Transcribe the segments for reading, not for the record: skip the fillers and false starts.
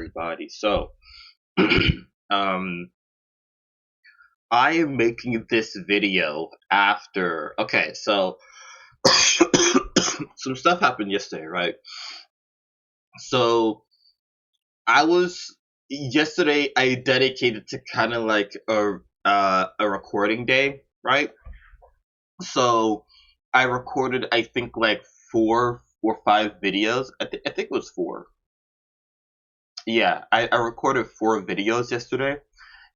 everybody. So, um, I am making this video after. Okay, so some stuff happened yesterday, right? So I was yesterday. I dedicated to kind of like a recording day, right? So I recorded, I think, like 4 or 5 videos. I think it was 4. Yeah, I recorded 4 videos yesterday,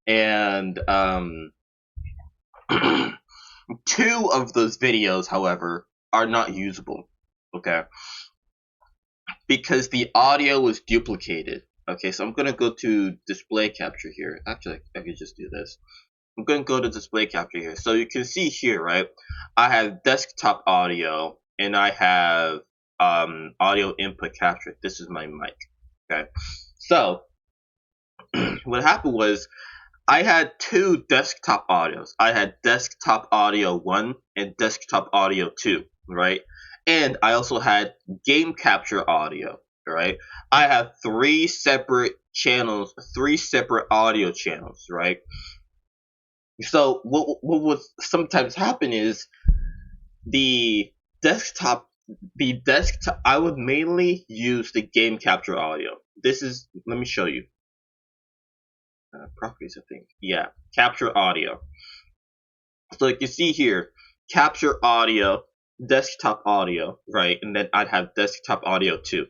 and 2 of those videos, however, are not usable. Okay, because the audio was duplicated. Okay, so I'm gonna go to display capture here. Actually, I could just do this. I'm gonna go to display capture here. So you can see here, right? I have desktop audio and I have audio input capture. This is my mic. Okay, so what happened was I had 2 desktop audios. I had desktop audio 1 and desktop audio 2, right? And I also had game capture audio, right? I have 3 separate channels, 3 separate audio channels, right? So what would sometimes happen is the desktop I would mainly use the game capture audio. This is, let me show you. Properties, I think. Yeah, capture audio. So you can see here, capture audio, desktop audio, right? And then I'd have desktop audio too.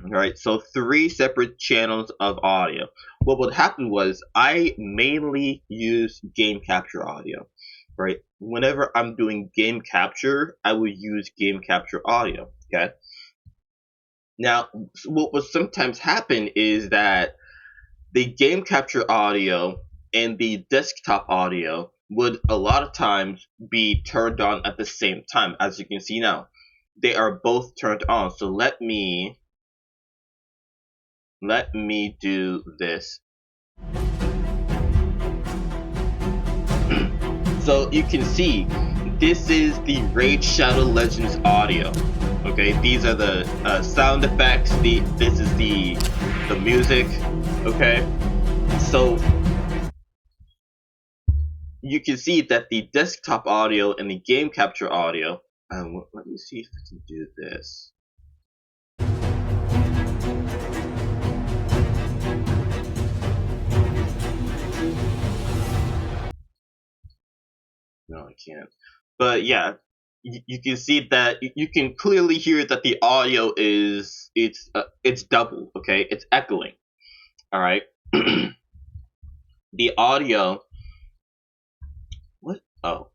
Right, so 3 separate channels of audio. What would happen was I mainly use game capture audio, right? Whenever I'm doing game capture, I would use game capture audio, okay? Now, what would sometimes happen is that the game capture audio and the desktop audio would a lot of times be turned on at the same time. As you can see now, they are both turned on. So let me do this. So you can see this is the Raid Shadow Legends audio. Okay, these are the sound effects. This is the music. Okay, so you can see that the desktop audio and the game capture audio. Let me see if I can do this. No, I can't. But yeah, you can see that you can clearly hear that the audio is it's double. Okay, it's echoing. All right. The audio. What? Oh.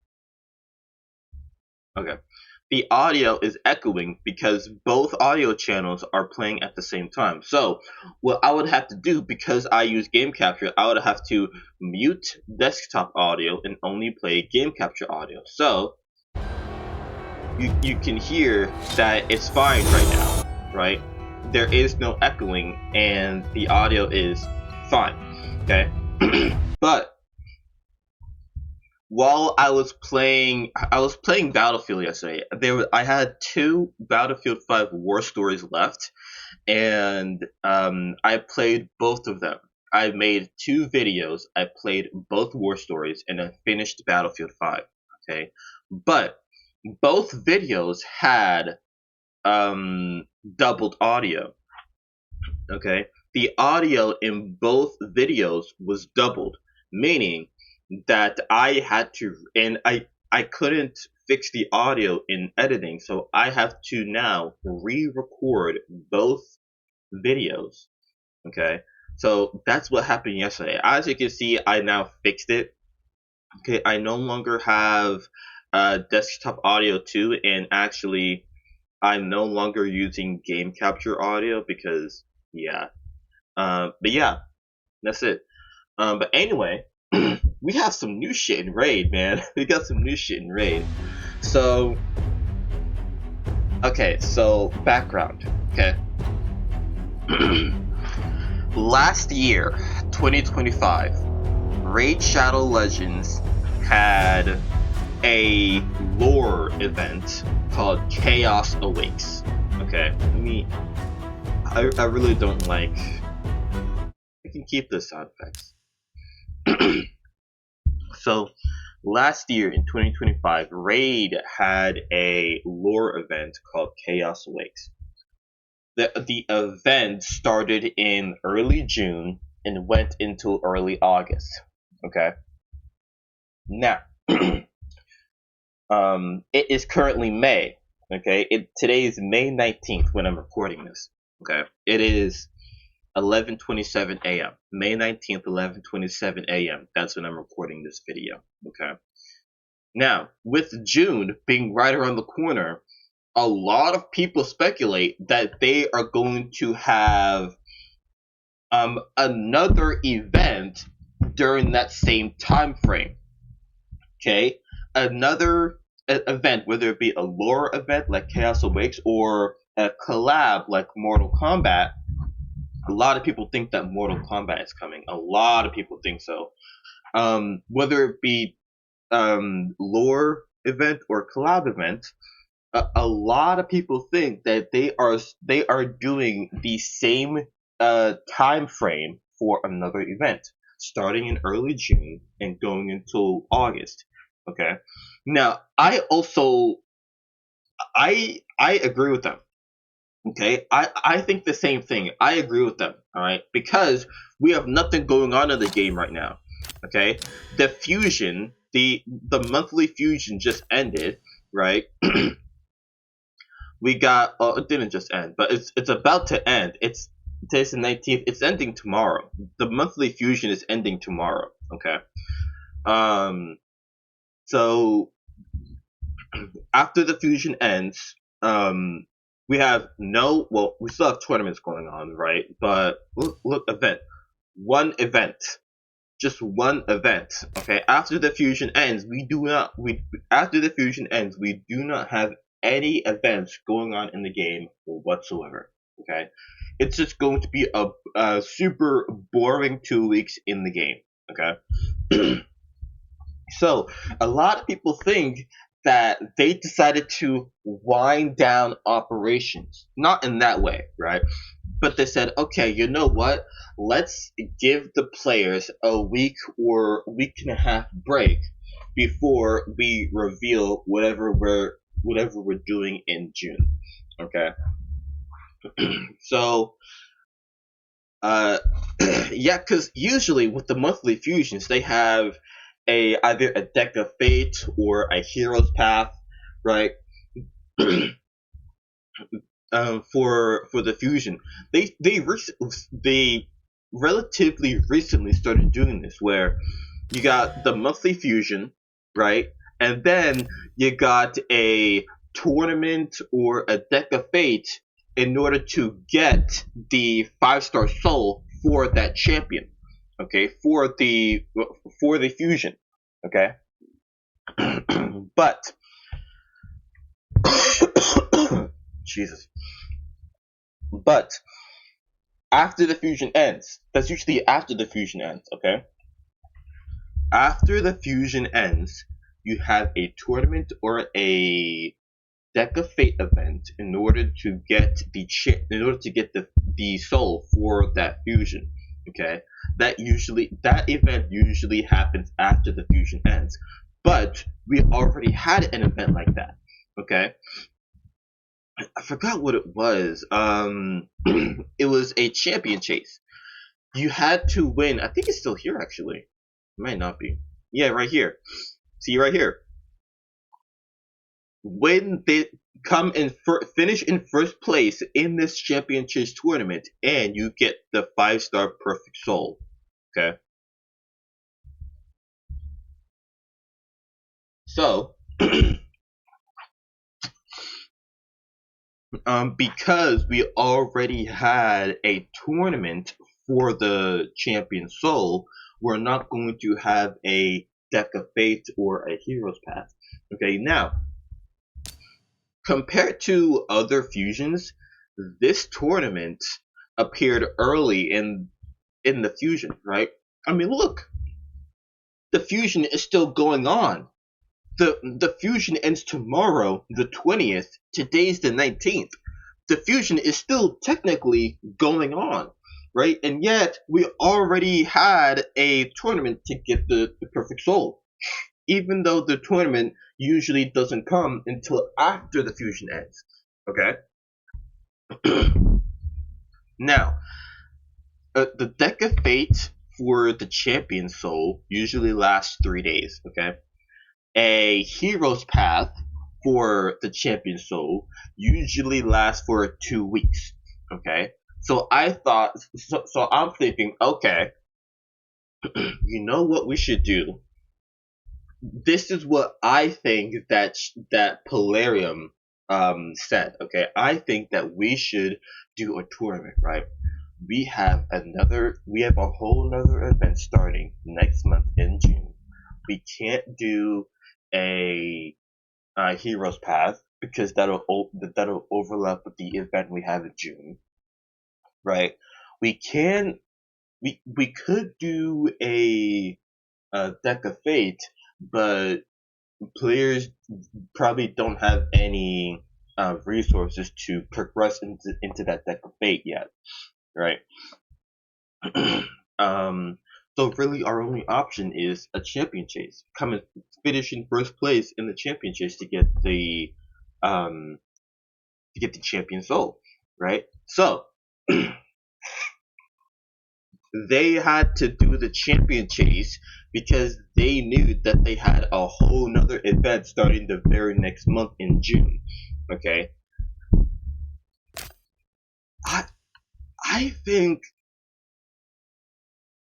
Okay. The audio is echoing because both audio channels are playing at the same time. So what I would have to do, because I use game capture, I would have to mute desktop audio and only play game capture audio. So you can hear that it's fine right now, right? There is no echoing and the audio is fine, okay? But while I was playing Battlefield yesterday, I had 2 Battlefield 5 War Stories left, and I played both of them. I made 2 videos, I played both War Stories, and I finished Battlefield 5, okay? But both videos had doubled audio, okay? The audio in both videos was doubled, meaning that I had to, and I couldn't fix the audio in editing, so I have to now re-record both videos. Okay, so that's what happened yesterday. As you can see, I now fixed it. Okay, I no longer have desktop audio 2, and actually I'm no longer using game capture audio because yeah. But yeah, that's it. But anyway, we have some new shit in Raid, man. We got some new shit in Raid. So, okay, so background, okay. Last year, 2025, Raid Shadow Legends had a lore event called Chaos Awakes. Okay, I really don't like we can keep the sound effects. So last year in 2025, Raid had a lore event called Chaos Awakes. The event started in early June and went into early August. Okay. Now, it is currently May. Okay. Today is May 19th when I'm recording this. Okay. It is 11:27 a.m. May 19th, 11:27 a.m. That's when I'm recording this video. Okay. Now, with June being right around the corner, a lot of people speculate that they are going to have another event during that same time frame. Okay, another event, whether it be a lore event like Chaos Awakes or a collab like Mortal Kombat. A lot of people think that Mortal Kombat is coming. A lot of people think so. Whether it be lore event or collab event, a lot of people think that they are doing the same time frame for another event, starting in early June and going until August. Okay. Now, I agree with them. Okay, I think the same thing. I agree with them. All right, because we have nothing going on in the game right now. Okay, the fusion, the monthly fusion just ended, right? We got, oh, it didn't just end, but it's about to end. Today's the 19th. It's ending tomorrow. The monthly fusion is ending tomorrow. Okay. So after the fusion ends, we have we still have tournaments going on, right? But look, one event, just one event. Okay, after the fusion ends, we do not have any events going on in the game whatsoever. Okay, it's just going to be a super boring 2 weeks in the game. Okay. So a lot of people think that they decided to wind down operations. Not in that way, right? But they said, okay, you know what? Let's give the players a week or week and a half break before we reveal whatever we're doing in June. Okay. So yeah, because usually with the monthly fusions they have either a deck of fate or a hero's path, right? For the fusion, they relatively recently started doing this, where you got the monthly fusion, right, and then you got a tournament or a deck of fate in order to get the 5-star soul for that champion. Okay, for the fusion. Okay. But Jesus. But after the fusion ends, that's usually after the fusion ends, okay? After the fusion ends, you have a tournament or a deck of fate event in order to get the soul for that fusion. Okay, that event usually happens after the fusion ends, but we already had an event like that. Okay, I forgot what it was. It was a champion chase. You had to win. I think it's still here actually. It might not be. Yeah, right here. See right here. When they come and finish in first place in this champion chase tournament, and you get the 5-star perfect soul. Okay. So, because we already had a tournament for the champion soul, we're not going to have a deck of fate or a hero's path. Okay, now, compared to other fusions, this tournament appeared early in the fusion, right? I mean, look, the fusion is still going on. The fusion ends tomorrow, the 20th. Today's the 19th. The fusion is still technically going on. right? And yet we already had a tournament to get the perfect soul, even though the tournament usually doesn't come until after the fusion ends. Okay. Now, the deck of fate for the champion soul usually lasts 3 days. Okay. A hero's path for the champion soul usually lasts for 2 weeks. Okay. So I'm thinking, okay, you know what we should do? This is what I think that Polarium said. Okay, I think that we should do a tournament, right? We have a whole another event starting next month in June. We can't do a, Heroes Path because that'll overlap with the event we have in June, right? We can we could do a deck of fate, but players probably don't have any resources to progress into that deck of fate yet, right? um, so really, our only option is a champion chase. Come and finish in first place in the champion chase um, to get the champion soul, right? So they had to do the champion chase because they knew that they had a whole nother event starting the very next month in June. Okay. I I think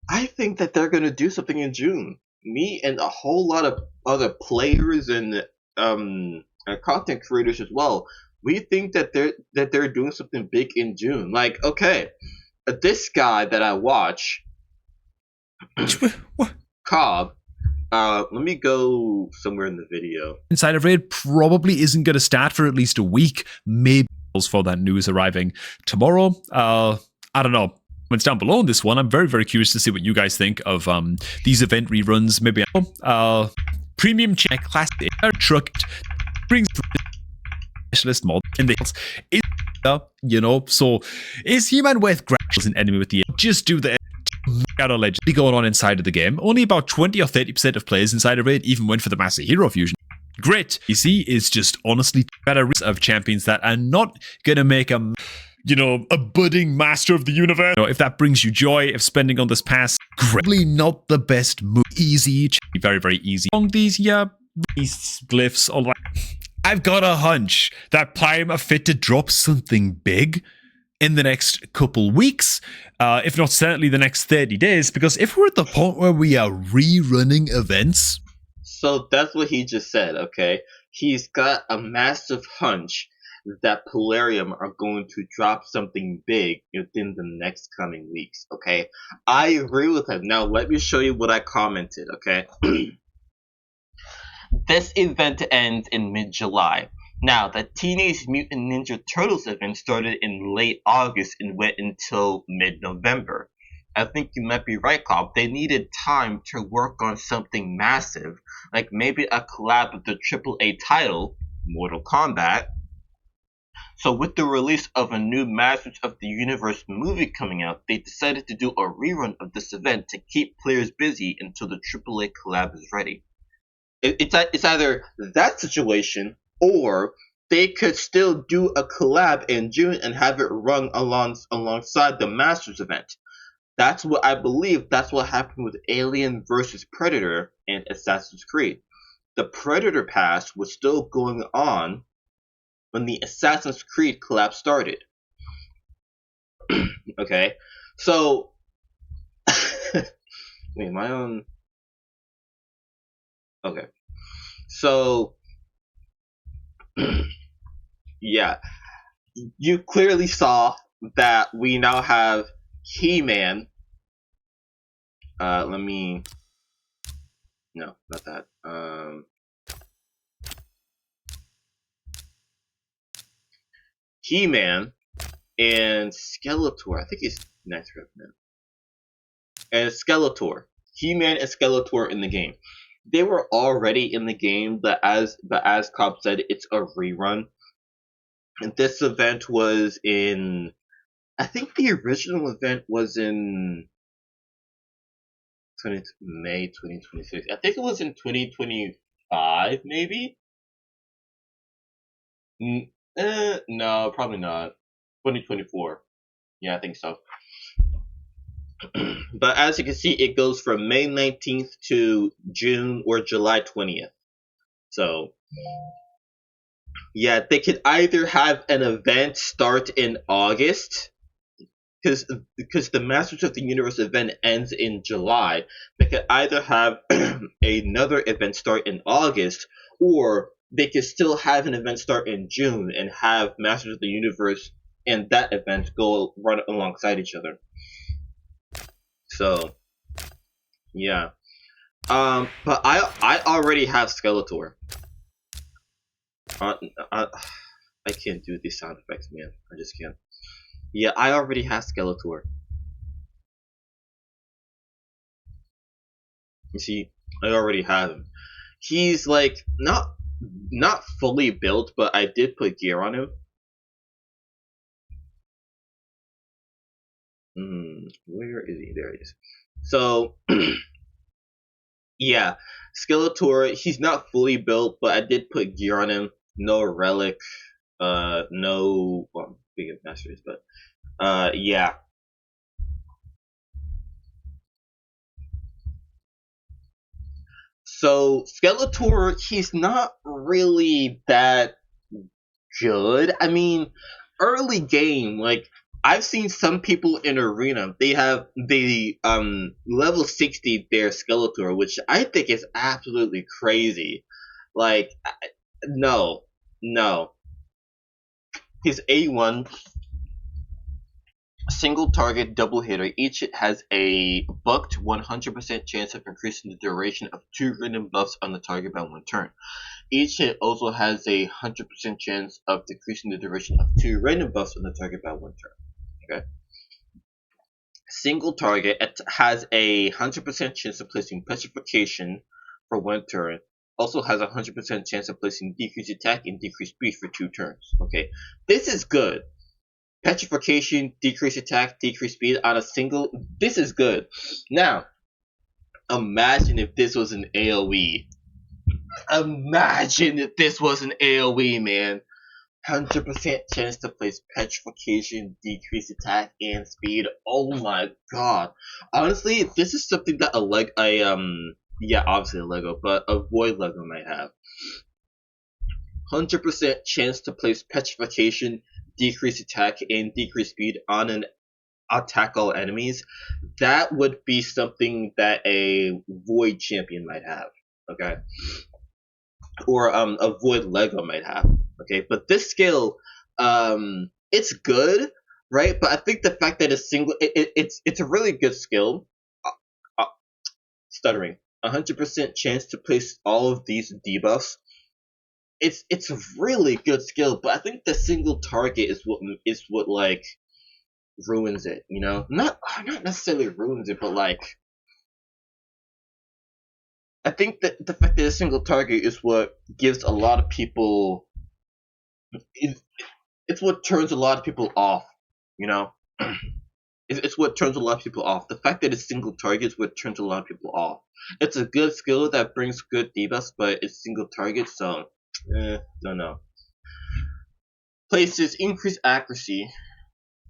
I think that they're gonna do something in June. Me and a whole lot of other players and content creators as well. We think that they're doing something big in June. Like, okay, this guy that I watch, What? Cobb. Let me go somewhere in the video. Inside of Raid probably isn't going to start for at least a week, maybe for that news arriving tomorrow. I don't know. Comments down below on this one. I'm very, very curious to see what you guys think of these event reruns. Maybe premium check classic truck brings specialist mod in the hills. So is He-Man with Grapples an enemy with the just do the allegedly going on inside of the game. Only about 20 or 30% of players inside of Raid even went for the Master Hero Fusion. Great. PC is just honestly better of champions that are not gonna make a budding master of the universe. If that brings you joy of spending on this pass, probably not the best move. Easy, very, very easy. On these, these glyphs, all that. I've got a hunch that Prime are fit to drop something big in the next couple weeks, if not certainly the next 30 days, because if we're at the point where we are rerunning events... So that's what he just said, okay? He's got a massive hunch that Polarium are going to drop something big within the next coming weeks, okay? I agree with him. Now, let me show you what I commented, okay? This event ends in mid-July. Now, the Teenage Mutant Ninja Turtles event started in late August and went until mid-November. I think you might be right, Cobb. They needed time to work on something massive, like maybe a collab with the AAA title, Mortal Kombat. So with the release of a new Masters of the Universe movie coming out, they decided to do a rerun of this event to keep players busy until the AAA collab is ready. It's either that situation, or they could still do a collab in June and have it run alongside the Masters event. That's what I believe. That's what happened with Alien vs. Predator and Assassin's Creed. The Predator pass was still going on when the Assassin's Creed collab started. Okay, so wait, am I on? Okay, so yeah, you clearly saw that we now have He-Man. No, not that. He-Man and Skeletor. I think he's next right now. And Skeletor. He-Man and Skeletor in the game. They were already in the game, but as Cobb said, it's a rerun. And this event was in I think the original event was in May 2026. I think it was in 2025, maybe. No, probably not. 2024. Yeah, I think so. But as you can see, it goes from May 19th to June or July 20th. So, yeah, they could either have an event start in August, because the Masters of the Universe event ends in July. They could either have another event start in August, or they could still have an event start in June and have Masters of the Universe and that event go run alongside each other. So, yeah. But I already have Skeletor. Uh, I, I can't do these sound effects, man. I just can't. Yeah, I already have Skeletor. You see, I already have him. He's like not fully built, but I did put gear on him. Where is he? There he is. So yeah, Skeletor. He's not fully built, but I did put gear on him. No relic. No. Well, big of masters, but yeah. So Skeletor, he's not really that good. I mean, early game, like I've seen some people in arena, they have the level 60 their Skeletor, which I think is absolutely crazy. Like, no, no. His A1 single target double hitter. Each hit has a bucked 100% chance of increasing the duration of 2 random buffs on the target by 1 turn. Each hit also has a 100% chance of decreasing the duration of 2 random buffs on the target by 1 turn. Okay. Single target has a 100% chance of placing petrification for 1 turn. Also has a 100% chance of placing decreased attack and decreased speed for 2 turns. Okay, this is good. Petrification, decreased attack, decreased speed on a single. This is good. Now, imagine if this was an AoE. Imagine if this was an AoE, man. 100% chance to place petrification, decreased attack, and speed. Oh my god. Honestly, this is something that yeah, obviously a Lego, but a Void Lego might have. 100% chance to place petrification, decreased attack, and decreased speed on an attack all enemies. That would be something that a Void champion might have. Okay. Or a Void Lego might have. Okay, but this skill, it's good, right? But I think the fact that it's single, it's a really good skill. Uh, uh, Stuttering, 100% chance to place all of these debuffs. It's a really good skill, but I think the single target is what like ruins it. You know, not necessarily ruins it, but like I think that the fact that a single target is what gives a lot of people. It's what turns a lot of people off. You know, it's what turns a lot of people off. The fact that it's single target is what turns a lot of people off. It's a good skill that brings good debuffs, but it's single target, so don't know. Places increased accuracy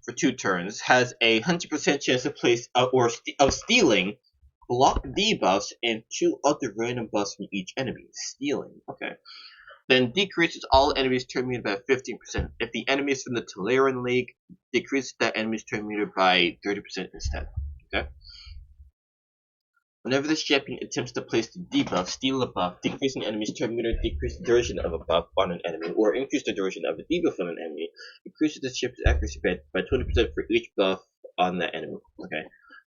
for 2 turns. Has a 100% chance to place of stealing block debuffs and 2 other random buffs from each enemy. Stealing, okay. Then decreases all enemies' turn meter by 15%. If the enemy is from the Tolarian League, decreases that enemy's turn meter by 30% instead. Okay? Whenever this champion attempts to place the debuff, steal a buff, decrease an enemy's turn meter, decrease the duration of a buff on an enemy, or increase the duration of a debuff on an enemy, increases the champion's accuracy by 20% for each buff on that enemy. Okay?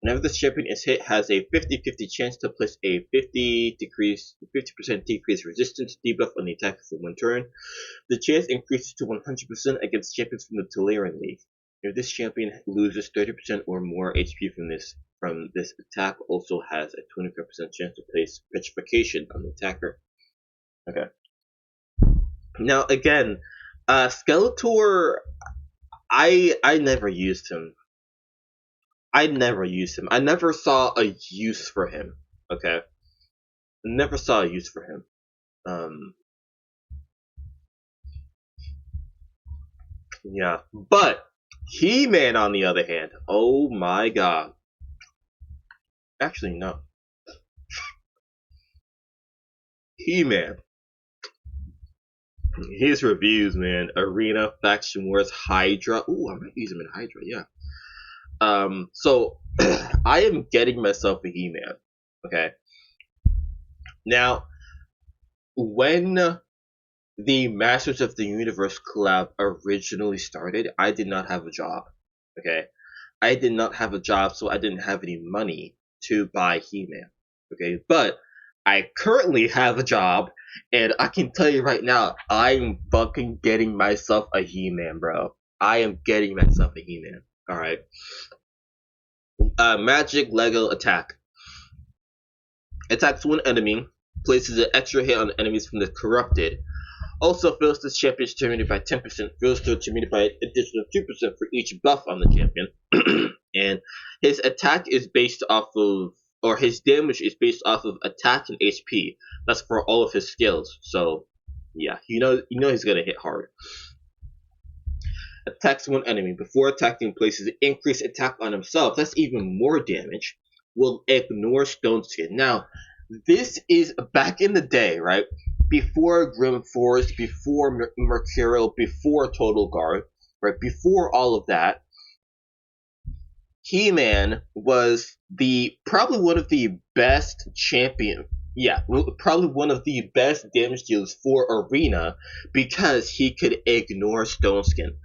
Whenever the champion is hit, has a 50-50 chance to place a 50% decrease resistance debuff on the attack for 1 turn. The chance increases to 100% against champions from the Tolarian League. If this champion loses 30% or more HP from this attack, also has a 25% chance to place petrification on the attacker. Okay. Now again, Skeletor, I never used him. I never used him. I never saw a use for him. Okay, never saw a use for him. Um, yeah, but He-Man on the other hand, oh my god. Actually, no. He-Man. His reviews, man. Arena, Faction Wars, Hydra. Ooh, I might use him in Hydra, yeah. So I am getting myself a He-Man. Okay. Now, when the Masters of the Universe collab originally started, I did not have a job. Okay. I did not have a job, so I didn't have any money to buy He-Man. Okay. But I currently have a job, and I can tell you right now, I'm fucking getting myself a He-Man, bro. I am getting myself a He-Man. Alright. Magic Lego Attack. Attacks one enemy, places an extra hit on enemies from the corrupted. Also fills this champion's immunity by 10%, fills their immunity by an additional 2% for each buff on the champion. And his attack is based off of, or his damage is based off of attack and HP. That's for all of his skills. So, yeah, you know he's gonna hit hard. Attacks one enemy before attacking, places an increased attack on himself. That's even more damage. Will ignore Stone Skin. Now, this is back in the day, right? Before Grim Force, before Mercurial, before Total Guard, right? Before all of that, He-Man was probably one of the best champion. Yeah, probably one of the best damage dealers for Arena because he could ignore Stone Skin.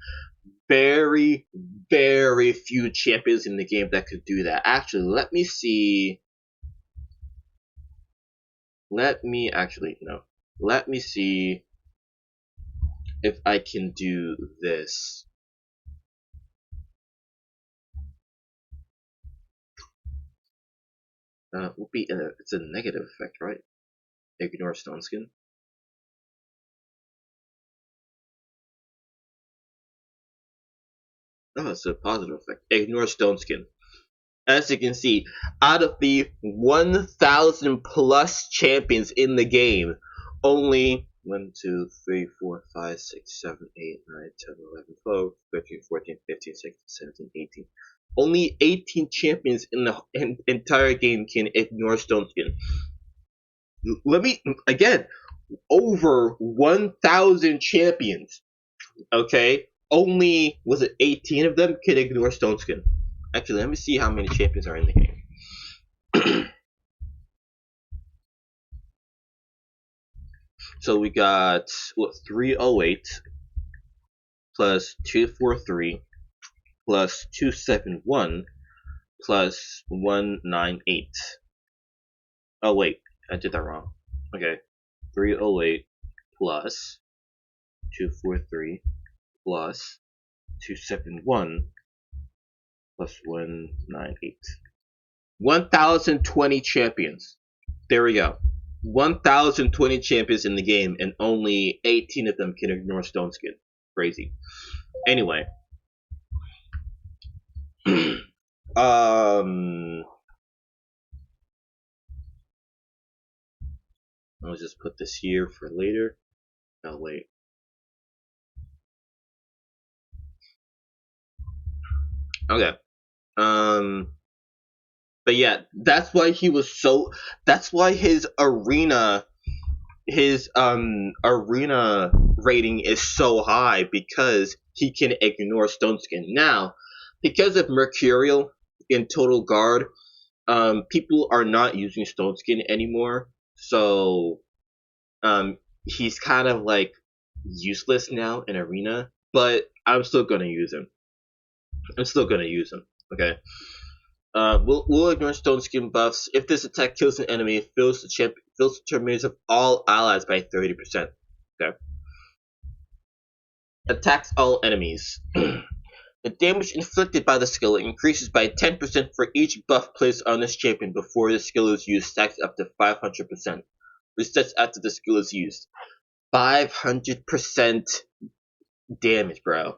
Very, very few champions in the game that could do that. Actually, let me see. Let me see if I can do this. Would be it's a negative effect, right? Ignore Stone Skin. Oh, it's a positive effect. Ignore Stone Skin. As you can see, out of the 1,000 plus champions in the game, only 1, 2, 3, 4, 5, 6, 7, 8, 9, 10, 11, 12, 13, 14, 15, 16, 17, 18. Only 18 champions in the entire game can ignore Stone Skin. Let me, again, over 1,000 champions, okay? Only, was it 18 of them can ignore Stone Skin? Actually, let me see how many champions are in the game. So we got, 308 plus 243 plus 271 plus 198. Oh wait, I did that wrong. Okay, 308 plus 243 plus 271 plus 198. 1,020 champions. There we go. 1,020 champions in the game, and only 18 of them can ignore Stone Skin. Crazy. Anyway. I'll just put this here for later. Oh, wait. Okay. But yeah, that's why he was so. That's why his arena rating is so high, because he can ignore Stone Skin. Now, because of Mercurial in Total Guard, people are not using Stone Skin anymore, so he's kind of like useless now in Arena. But I'm still gonna use him. Okay. Will ignore Stone Skin buffs. If this attack kills an enemy, it fills the terminators of all allies by 30%. Okay. Attacks all enemies. The damage inflicted by the skill increases by 10% for each buff placed on this champion before the skill is used, stacks up to 500%. Resets after the skill is used. 500% damage, bro.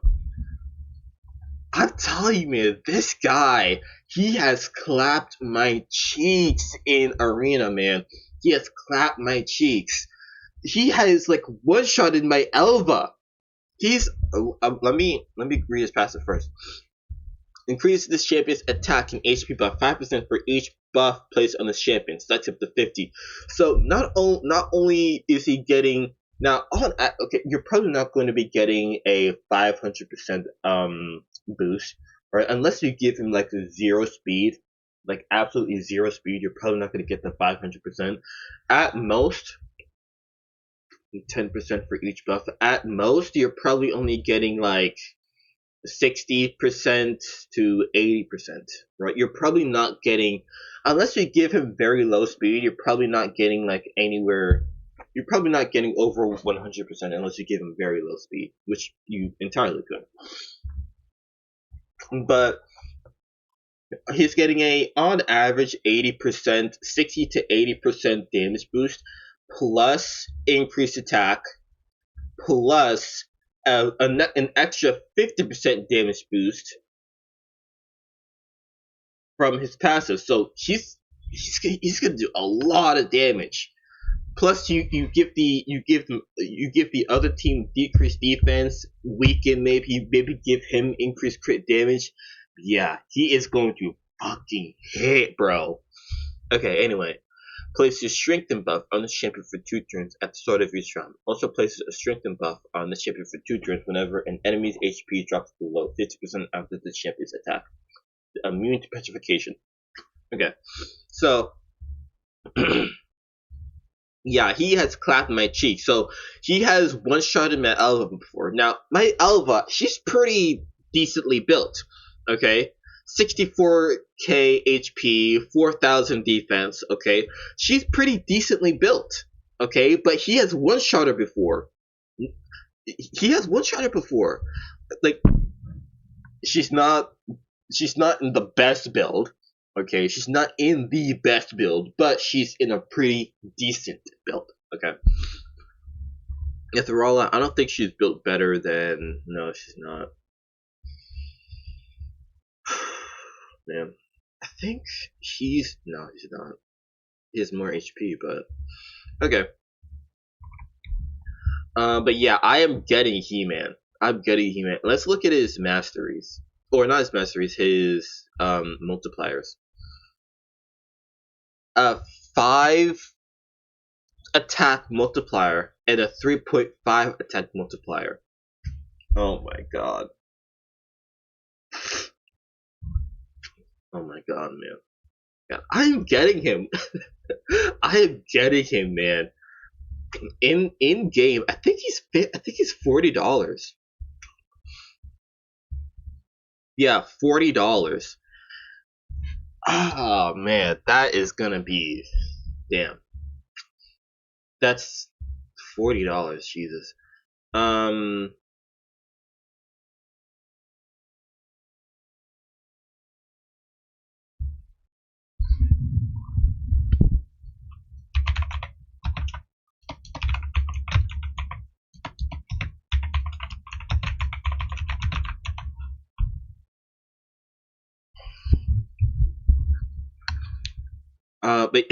I'm telling you, man, this guy, he has clapped my cheeks in arena, man. He has clapped my cheeks. He has like one shot in my Elva. He's let me read his passive first. Increase this champion's attack and HP by 5% for each buff placed on the champion. Stacks up to 50. So not only is he getting now on okay, you're probably not going to be getting a 500% boost, right? Unless you give him like zero speed, like absolutely zero speed, you're probably not going to get the 500%. At most, 10% for each buff. At most, you're probably only getting like 60% to 80%, right? You're probably not getting, unless you give him very low speed, you're probably not getting like anywhere, you're probably not getting over 100% unless you give him very low speed, which you entirely could. But he's getting a, on average, 80%, 60 to 80% damage boost, plus increased attack, plus an extra 50% damage boost from his passive. So he's gonna do a lot of damage. Plus you give the other team decreased defense, weaken, maybe give him increased crit damage. Yeah, he is going to fucking hit, bro. Okay, anyway. Places strengthen buff on the champion for 2 turns at the start of each round. Also places a strengthen buff on the champion for 2 turns whenever an enemy's HP drops below 50% after the champion's attack. Immune to petrification. Okay, so yeah, he has clapped my cheek. So he has one-shotted my Elva before. Now my Elva, she's pretty decently built. Okay, 64k HP, 4000 defense, okay? She's pretty decently built, okay? But he has one-shot her before. He has one-shot her before. Like, she's not in the best build, okay? She's not in the best build, but she's in a pretty decent build, okay? Etherola, I don't think she's built better than... No, she's not. Man, I think he's not. He has more HP, but okay. But yeah, I am getting He-Man. Let's look at his masteries, or not his masteries, his multipliers. 5 attack multiplier and a 3.5 attack multiplier. Oh my god. Oh my god, man. God, I'm getting him. I am getting him, man. In game, I think he's $40. Yeah, $40. Oh man, that is gonna be damn. That's $40, Jesus. But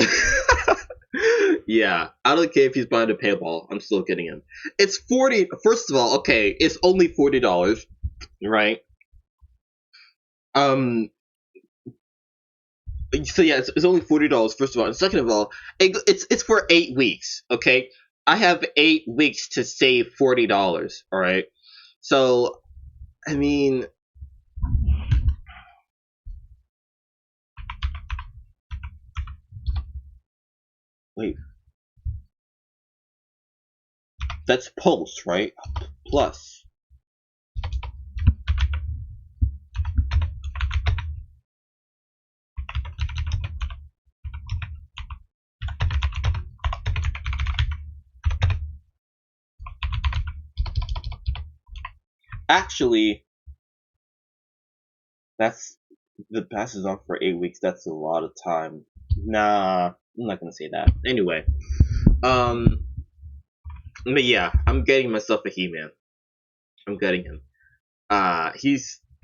yeah, I don't care if he's buying a payball. I'm still getting him. It's 40. First of all, okay, it's only $40, right? So yeah, it's only $40. First of all, and second of all, it's for 8 weeks. Okay, I have 8 weeks to save $40. All right, so I mean. Wait. That's pulse, right? Plus. Actually, that's the pass is on for 8 weeks. That's a lot of time. Nah, I'm not gonna say that. Anyway, but yeah, I'm getting myself a He-Man. I'm getting him.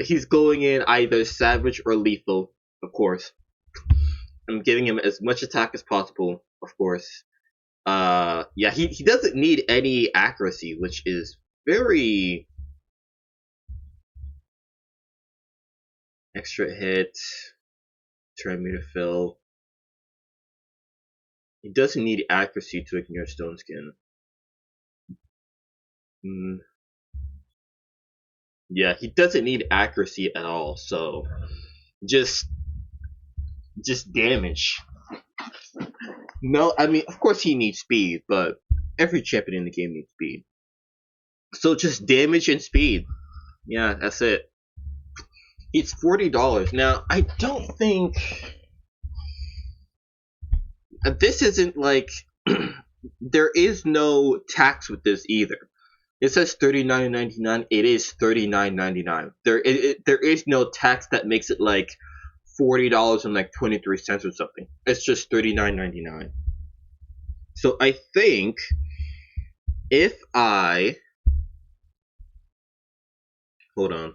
He's going in either savage or lethal, of course. I'm giving him as much attack as possible, of course. Yeah, he doesn't need any accuracy, which is very extra hit, turn meter fill. He doesn't need accuracy to ignore Stone Skin. Yeah, he doesn't need accuracy at all, so just damage. No, I mean, of course he needs speed, but every champion in the game needs speed. So just damage and speed. Yeah, that's it. It's $40. Now, I don't think this isn't like there is no tax with this either. It says $39.99. It is $39.99. There is no tax that makes it like $40 and like 23 cents or something. It's just $39.99. So I think if I hold on.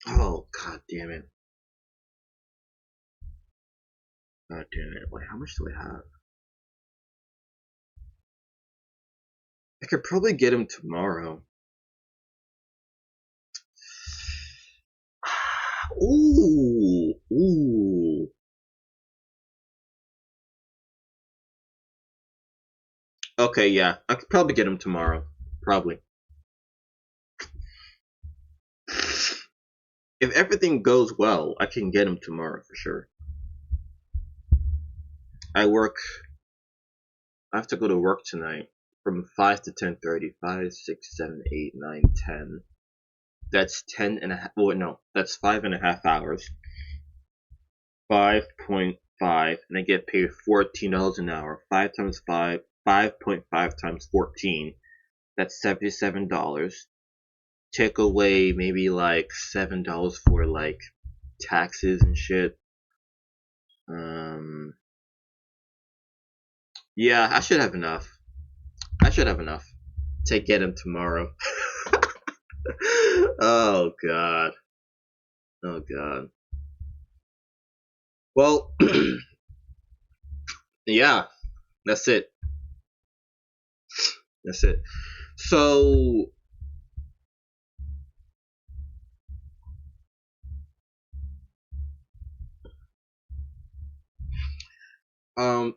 Oh, god damn it. God damn it. Wait, how much do I have? I could probably get him tomorrow. Ooh. Okay, yeah. I could probably get him tomorrow. Probably. If everything goes well, I can get him tomorrow for sure. I have to go to work tonight from 5 to 10:30. 5, 6, 7, 8, 9, 10. That's 10 and a half. Well, no, that's 5.5 hours. 5.5, and I get paid $14 an hour. 5 times 5, 5.5 times 14. That's $77. Take away maybe like $7 for like taxes and shit. Yeah, I should have enough. To get him tomorrow. Oh god. Well, yeah, that's it. So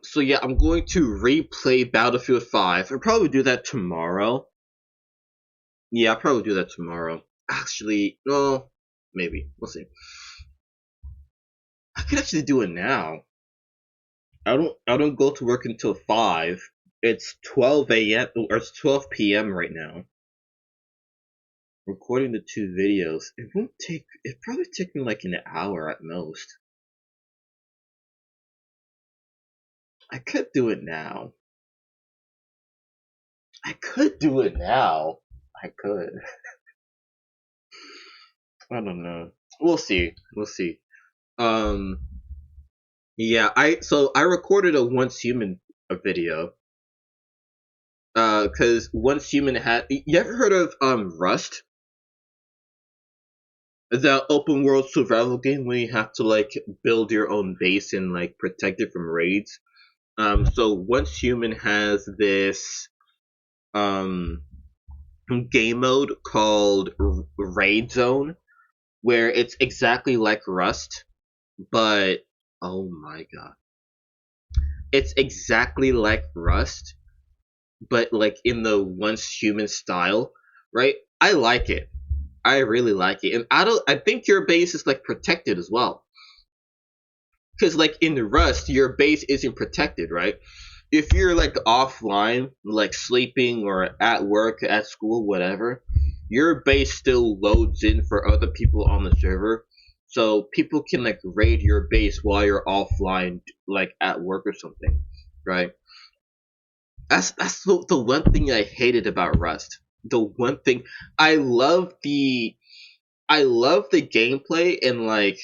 so yeah, I'm going to replay Battlefield 5. I'll probably do that tomorrow. Yeah, I'll probably do that tomorrow. Actually, no, maybe. We'll see. I could actually do it now. I don't go to work until 5. It's 12 a.m. or it's 12 p.m. right now. Recording the 2 videos. It probably take me like an hour at most. I could do it now. I could. I don't know. We'll see. Yeah, I recorded a Once Human video. Cause Once Human you ever heard of Rust? The open world survival game where you have to like build your own base and like protect it from raids. So Once Human has this game mode called Raid Zone, where it's exactly like Rust, but oh my god, it's exactly like Rust, but like in the Once Human style, right? I like it. I really like it, and I think your base is like protected as well. Because like in the Rust, your base isn't protected, right? If you're like offline, like sleeping or at work, at school, whatever, your base still loads in for other people on the server, so people can like raid your base while you're offline, like at work or something, right? That's the one thing I hated about Rust. The one thing I love the gameplay and like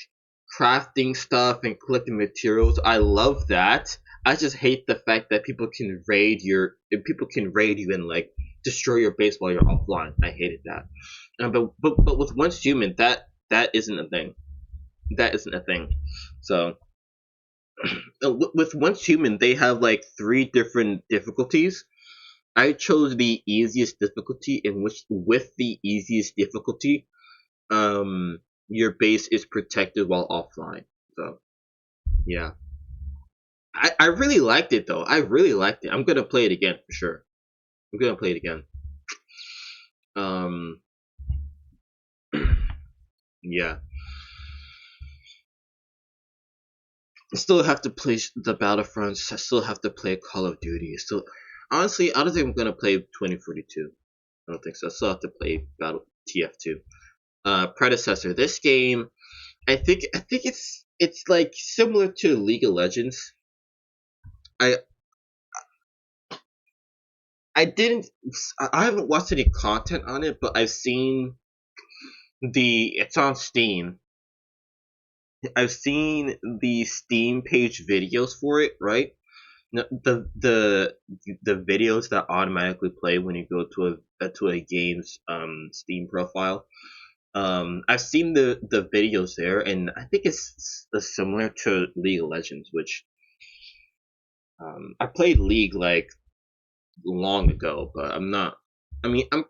crafting stuff and collecting materials. I love that. I just hate the fact that people can raid you and like destroy your base while you're offline. I hated that. But with Once Human, that isn't a thing. That isn't a thing. So with Once Human, they have like 3 different difficulties. I chose the easiest difficulty, in which with the easiest difficulty, your base is protected while offline. So yeah, I really liked it though. I really liked it. I'm gonna play it again for sure. I'm gonna play it again. Um, yeah. I still have to play the Battlefronts. I still have to play Call of Duty. Still, honestly, I don't think I'm gonna play 2042. I don't think so. I still have to play Battle TF2. Predecessor. This game, I think it's like similar to League of Legends. I I didn't I haven't watched any content on it, but I've seen it's on Steam. I've seen the Steam page videos for it, right? The videos that automatically play when you go to a game's Steam profile. I've seen the videos there, and I think it's similar to League of Legends, which I played League like long ago, but I'm not. I mean, I'm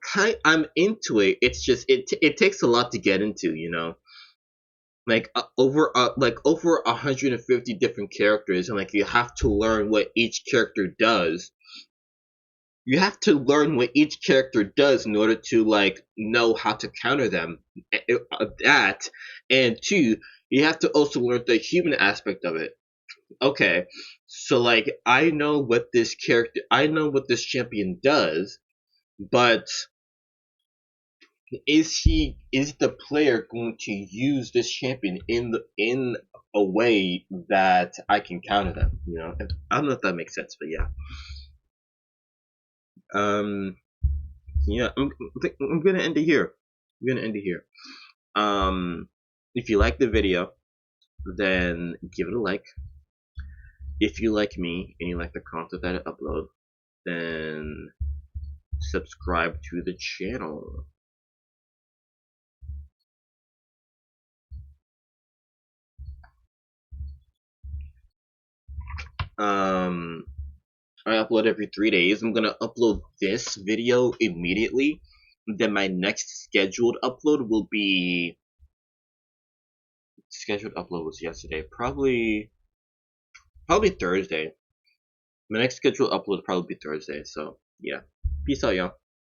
into it. It's just it takes a lot to get into, you know. Like over 150 different characters, and like you have to learn what each character does. You have to learn what each character does in order to like know how to counter them. That, and two, you have to also learn the human aspect of it. Okay, so like I know what this champion does, but is the player going to use this champion in a way that I can counter them? You know, I don't know if that makes sense, but yeah. Um, yeah, I'm gonna end it here. I'm gonna end it here. If you like the video, then give it a like. If you like me and you like the content that I upload, then subscribe to the channel. Um, I upload every 3 days. I'm gonna upload this video immediately. Then my next scheduled upload was yesterday. Probably Thursday. My next scheduled upload will probably be Thursday. So yeah. Peace out, y'all.